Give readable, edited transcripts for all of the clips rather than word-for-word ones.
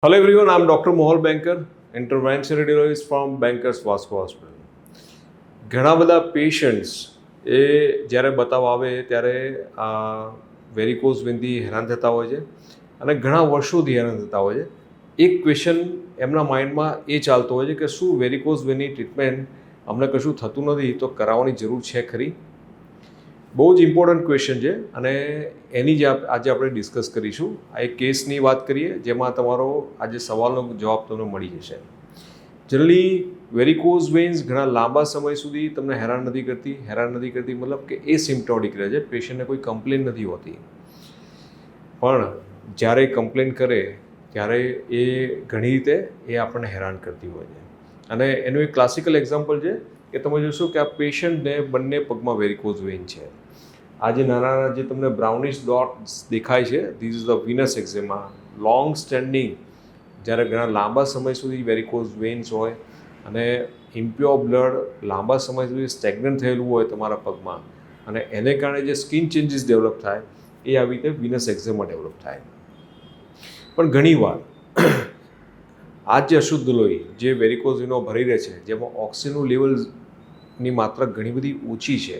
Hello everyone, I'm Dr. Mohol Banker, intervention radiologist from Bankers Vasco Hospital. ઘણા બધા patients એ જ્યારે બતાવવા આવે ત્યારે આ વેરિકોઝ વેનથી હેરાન થતા હોય છે અને ઘણા વર્ષોથી હેરાન થતા હોય છે. એક ક્વેશ્ચન એમના માઇન્ડમાં એ ચાલતો હોય છે કે શું વેરિકોઝ વેનની ટ્રીટમેન્ટ અમને કશું થતું નથી તો કરાવવાની જરૂર છે ખરી? બહુ જ ઇમ્પોર્ટન્ટ ક્વેશ્ચન છે અને એની જ આજે આપણે ડિસ્કસ કરીશું. આ એક કેસની વાત કરીએ જેમાં તમારો આજે સવાલનો જવાબ તમને મળી જશે. જનરલી વેરિકોઝ વેન્સ ઘણા લાંબા સમય સુધી તમને હેરાન નથી કરતી મતલબ કે એ સિમ્પ્ટોમેટિક રહે છે, પેશન્ટને કોઈ કમ્પ્લેન નથી હોતી. પણ જ્યારે કમ્પ્લેન કરે ત્યારે એ ઘણી રીતે એ આપણને હેરાન કરતી હોય છે. અને એનું એક ક્લાસિકલ એક્ઝામ્પલ છે કે તમે જોશો કે આ પેશન્ટને બંને પગમાં વેરિકોઝ વેન છે. આ જે નાના નાના જે તમને બ્રાઉનિશ ડોટ્સ દેખાય છે, this is the venous eczema. Long standing, જ્યારે ઘણા લાંબા સમય સુધી વેરિકોઝ વેન્સ હોય અને ઇમ્પ્યોર બ્લડ લાંબા સમય સુધી સ્ટેગ્નન્ટ થયેલું હોય તમારા પગમાં અને એને કારણે જે સ્કિન ચેન્જીસ ડેવલપ થાય એ આવી રીતે વિનસ એક્ઝેમા ડેવલપ થાય. પણ ઘણીવાર આ જે અશુદ્ધ લોહી જે વેરિકોઝ વેનો ભરી રહે છે, જેમાં ઓક્સિજનનું લેવલની માત્રા ઘણી બધી ઓછી છે,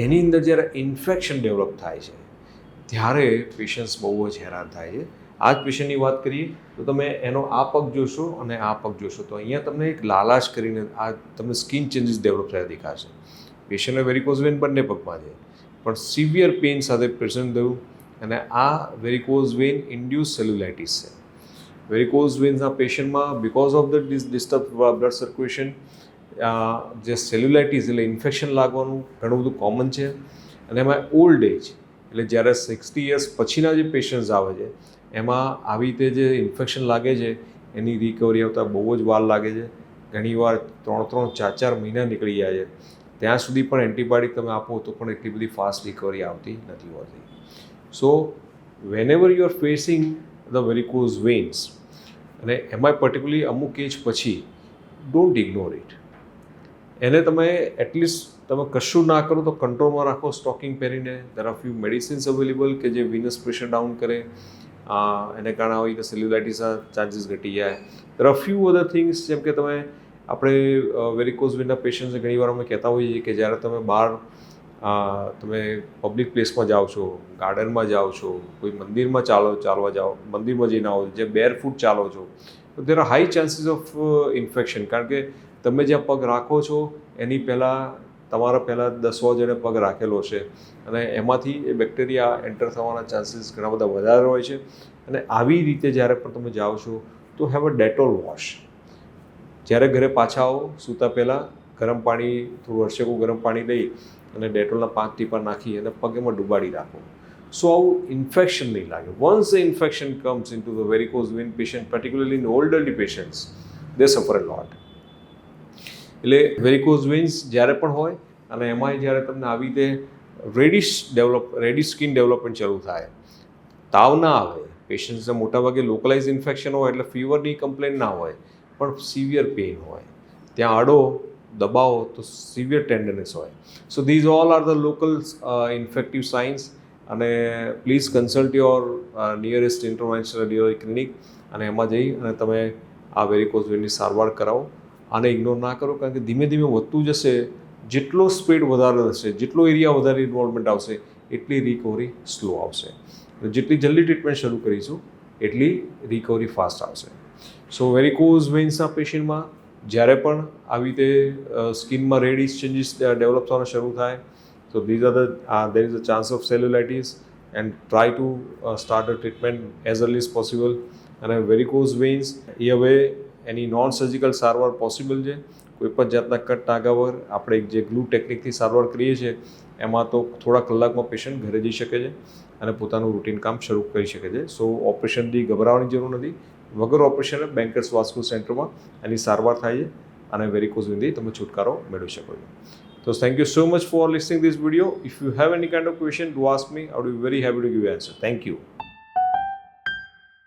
એની અંદર જ્યારે ઇન્ફેક્શન ડેવલપ થાય છે ત્યારે પેશન્ટ્સ બહુ જ હેરાન થાય છે. આ જ પેશન્ટની વાત કરીએ તો તમે એનો આ પગ જોશો અને આ પગ જોશો તો અહીંયા તમને એક લાલાશ કરીને આ તમને સ્કિન ચેન્જીસ ડેવલપ થયા દેખાશે. પેશન્ટને વેરિકોઝ વેન બંને પગમાં છે પણ સિવિયર પેઇન સાથે પ્રેઝન્ટ થયું અને આ વેરિકોઝ વેન ઇન્ડ્યુસ સેલ્યુલાઇટિસ છે. વેરિકોઝ વેન્સના પેશન્ટમાં because of the disturb blood circulation જે સેલ્યુલાઇટિસ એટલે ઇન્ફેક્શન લાગવાનું ઘણું બધું કોમન છે. અને એમાં ઓલ્ડ એજ એટલે જ્યારે 60 યર્સ પછીના જે પેશન્ટ્સ આવે છે એમાં આવી રીતે જે ઇન્ફેક્શન લાગે છે એની રિકવરી આવતા બહુ જ વાર લાગે છે. ઘણીવાર 3-4 મહિના નીકળી જાય છે. ત્યાં સુધી પણ એન્ટીબાયોટિક તમે આપો તો પણ એટલી બધી ફાસ્ટ રિકવરી આવતી નથી હોતી. So whenever you are facing the varicose veins અને એમાં પર્ટિક્યુલરલી અમુક એજ પછી ડોન્ટ ઇગ્નોર ઇટ. એને તમે એટલીસ્ટ તમે કશું ના કરો તો કંટ્રોલમાં રાખો સ્ટોકિંગ પહેરીને. There are few medicines available કે જે વિનસ પ્રેશર ડાઉન કરે, એને કારણે આવી રીતે સેલ્યુલાઇટિસના ચાન્સીસ ઘટી જાય. There are few other things જેમ કે તમે આપણે વેરિકોઝ વેનના પેશન્ટ્સને ઘણીવાર અમે કહેતા હોઈએ છીએ કે જ્યારે તમે બહાર તમે પબ્લિક પ્લેસમાં જાઓ છો, ગાર્ડનમાં જાઓ છો, કોઈ મંદિરમાં ચાલવા જાઓ, મંદિરમાં જઈને આવો જે બેર ફૂટ ચાલો છો તો there are high chances of infection. કારણ કે તમે જ્યાં પગ રાખો છો એની પહેલાં તમારા પહેલાં 10 જણે પગ રાખેલો છે અને એમાંથી એ બેક્ટેરિયા એન્ટર થવાના ચાન્સીસ ઘણા બધા વધારે હોય છે. અને આવી રીતે જ્યારે પણ તમે જાઓ છો તો હેવ અ ડેટોલ વોશ. જ્યારે ઘરે પાછા આવો સૂતા પહેલાં ગરમ પાણી, થોડું અરસેકું ગરમ પાણી લઈ અને ડેટોલના 5 ટીપા નાખી અને પગ એમાં ડુબાડી રાખો. સો આવું ઇન્ફેક્શન નહીં લાગે. Once the infection comes into the varicose vein patient, particularly in elderly patients, they suffer a લોટ. એટલે વેરિકોઝ વેન્સ જ્યારે પણ હોય અને એમાંય જ્યારે તમને આવી રીતે રેડિશ સ્કિન ડેવલપમેન્ટ શરૂ થાય, તાવ ના આવે, પેશન્ટ્સને મોટાભાગે લોકલાઇઝ ઇન્ફેક્શન હોય એટલે ફીવરની કમ્પ્લેન ના હોય પણ સિવિયર પેઇન હોય, ત્યાં અડો દબાવો તો સિવિયર ટેન્ડરનેસ હોય. So these all are the local infective signs. અને please consult your nearest interventional radiology clinic અને એમાં જઈ અને તમે આ વેરિકોઝ વેનની સારવાર કરાવો. આને ઇગ્નોર ના કરો કારણ કે ધીમે ધીમે વધતું જશે. જેટલો સ્પીડ વધારે હશે, જેટલો એરિયા વધારે ઇન્વોલ્વમેન્ટ આવશે એટલી રિકવરી સ્લો આવશે. જેટલી જલ્દી ટ્રીટમેન્ટ શરૂ કરીશું એટલી રિકવરી ફાસ્ટ આવશે. સો વેરિકોઝ વેન્સના પેશન્ટમાં જ્યારે પણ આવી રીતે સ્કિનમાં રેડિશ ચેન્જીસ ડેવલપ થવાના શરૂ થાય તો there is a chance of cellulitis and try to start a treatment as early as possible. અને વેરિકોઝ વેન્સ એ હવે એની નોન સર્જિકલ સારવાર પોસિબલ છે. કોઈ પણ જાતના કટ ટાંકા વગર આપણે જે ગ્લુ ટેકનિકથી સારવાર કરીએ છીએ એમાં તો થોડા કલાકમાં પેશન્ટ ઘરે જઈ શકે છે અને પોતાનું રૂટીન કામ શરૂ કરી શકે છે. સો ઓપરેશનથી ગભરાવાની જરૂર નથી. વગર ઓપરેશને બેન્કર્સ વાસ્કુ સેન્ટરમાં એની સારવાર થાય છે અને વેરિકોઝ વેનથી તમે છુટકારો મેળવી શકો છો. So thank you so much for listening this video. If you have any kind of question to ask me, I would be very happy to give you answer. Thank you.